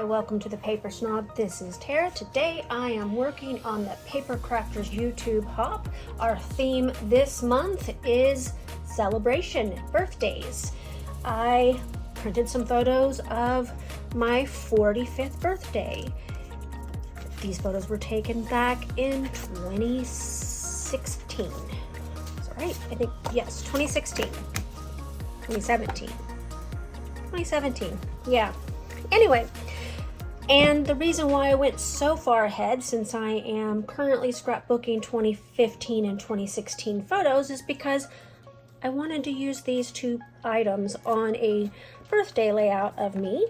welcome to the Paper Snob. This is Tara. Today I am working on the Paper Crafters YouTube hop. Our theme this month is celebration, birthdays. I printed some photos of my 45th birthday. These photos were taken back in 2016. Is that right? I think, yes, 2016. 2017. Yeah. Anyway, and the reason why I went so far ahead, since I am currently scrapbooking 2015 and 2016 photos, is because I wanted to use these two items on a birthday layout of me.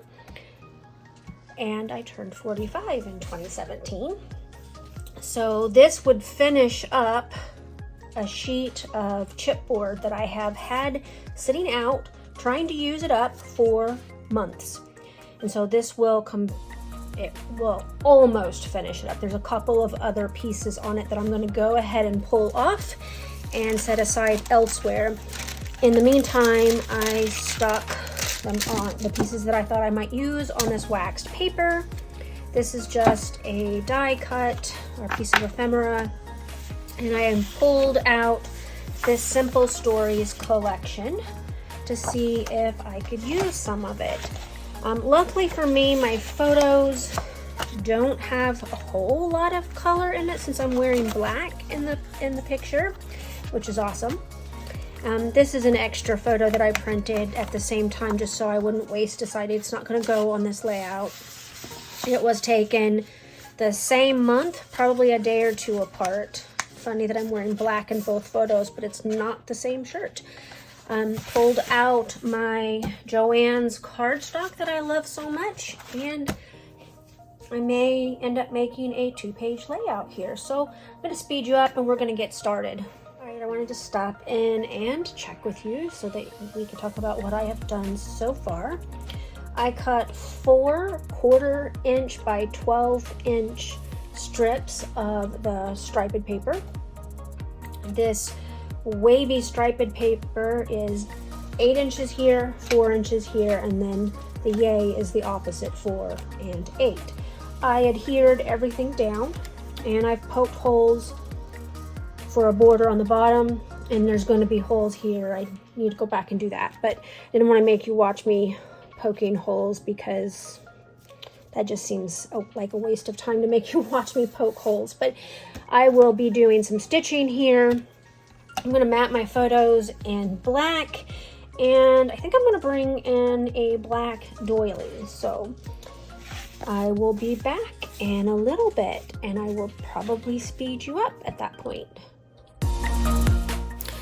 And I turned 45 in 2017. So this would finish up a sheet of chipboard that I have had sitting out, trying to use it up for months. And so this will it will almost finish it up. There's a couple of other pieces on it that I'm going to go ahead and pull off and set aside elsewhere. In the meantime, I stuck them on the pieces that I thought I might use on this waxed paper. This is just a die cut or piece of ephemera, and I have pulled out this Simple Stories collection to see if I could use some of it. Luckily for me, my photos don't have a whole lot of color in it since I'm wearing black in the picture, which is awesome. This is an extra photo that I printed at the same time just so I wouldn't waste. Decided it's not going to go on this layout. It was taken the same month, probably a day or two apart. Funny that I'm wearing black in both photos, but it's not the same shirt. Pulled out my Joann's cardstock that I love so much, and I may end up making a 2-page layout here. So I'm going to speed you up and we're going to get started. Alright, I wanted to stop in and check with you so that we can talk about what I have done so far. I cut 4 1/4" by 12" strips of the striped paper. This wavy striped paper is 8 inches here, 4 inches here, and then the yay is the opposite, 4 and 8. I adhered everything down, and I've poked holes for a border on the bottom, and there's going to be holes here. I need to go back and do that, but I didn't want to make you watch me poking holes because that just seems like a waste of time to make you watch me poke holes. But I will be doing some stitching here. I'm going to mat my photos in black, and I think I'm going to bring in a black doily. So I will be back in a little bit, and I will probably speed you up at that point.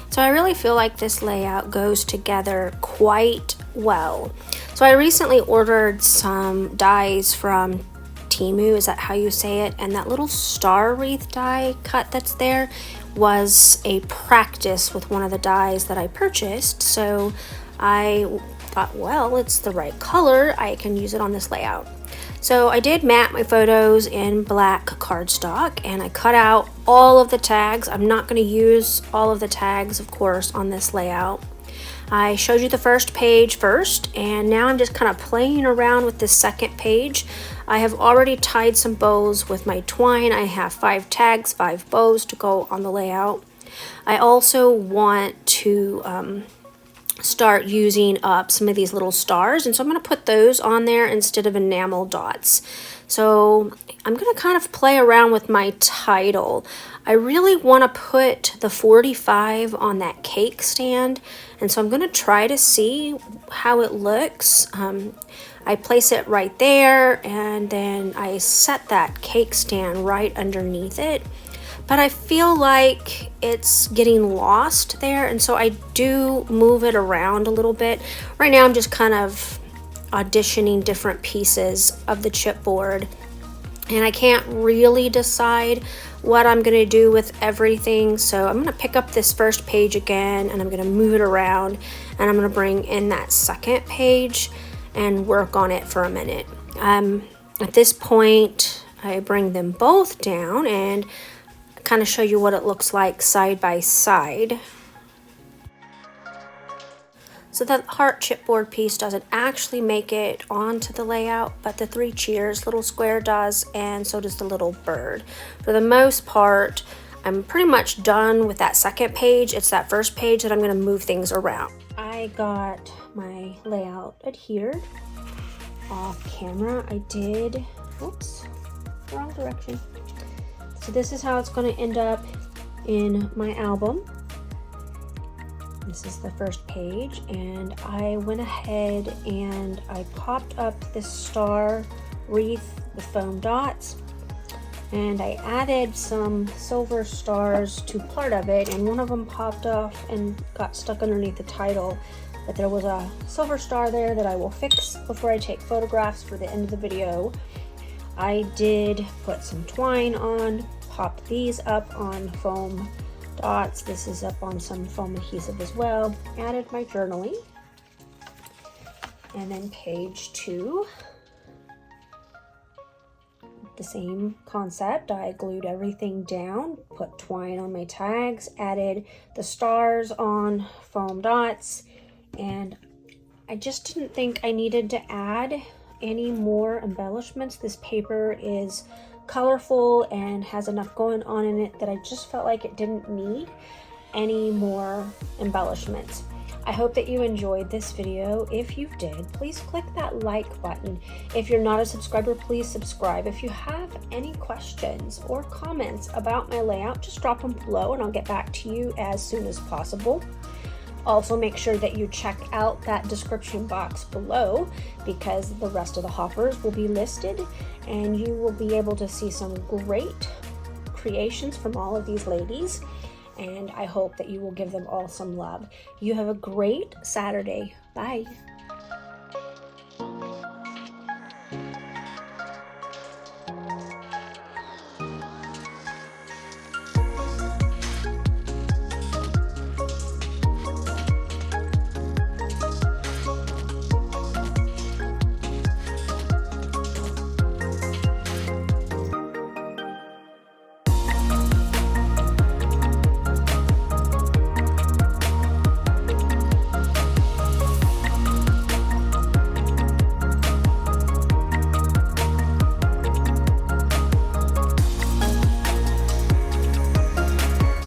So I really feel like this layout goes together quite well. So I recently ordered some dies from Temu, is that how you say it? And that little star wreath die cut that's there was a practice with one of the dies that I purchased. So I thought, well, it's the right color, I can use it on this layout. So I did mat my photos in black cardstock, and I cut out all of the tags. I'm not going to use all of the tags, of course, on this layout. I showed you the first page first, and now I'm just kind of playing around with the second page. I have already tied some bows with my twine. I have 5 tags, 5 bows to go on the layout. I also want to start using up some of these little stars, and so I'm going to put those on there instead of enamel dots. So I'm going to kind of play around with my title. I really want to put the 45 on that cake stand, and so I'm going to try to see how it looks. I place it right there, and then I set that cake stand right underneath it. But I feel like it's getting lost there, and so I do move it around a little bit. Right now I'm just kind of auditioning different pieces of the chipboard, and I can't really decide what I'm going to do with everything. So I'm going to pick up this first page again, and I'm going to move it around, and I'm going to bring in that second page and work on it for a minute. At this point, I bring them both down and kind of show you what it looks like side by side. So the heart chipboard piece doesn't actually make it onto the layout, but the 3 cheers little square does, and so does the little bird. For the most part, I'm pretty much done with that second page. It's that first page that I'm going to move things around. I got my layout adhered off camera. I did, oops, wrong direction. So this is how it's going to end up in my album. This is the first page, and I went ahead and I popped up this star wreath with foam dots, and I added some silver stars to part of it, and one of them popped off and got stuck underneath the title, but there was a silver star there that I will fix before I take photographs for the end of the video. I did put some twine on, popped these up on foam dots. This is up on some foam adhesive as well. Added my journaling. And then page 2. The same concept. I glued everything down, put twine on my tags, added the stars on foam dots, and I just didn't think I needed to add any more embellishments. This paper is colorful and has enough going on in it that I just felt like it didn't need any more embellishments. I hope that you enjoyed this video. If you did, please click that like button. If you're not a subscriber, please subscribe. If you have any questions or comments about my layout, just drop them below and I'll get back to you as soon as possible. Also, make sure that you check out that description box below, because the rest of the hoppers will be listed and you will be able to see some great creations from all of these ladies, and I hope that you will give them all some love. You have a great Saturday. Bye.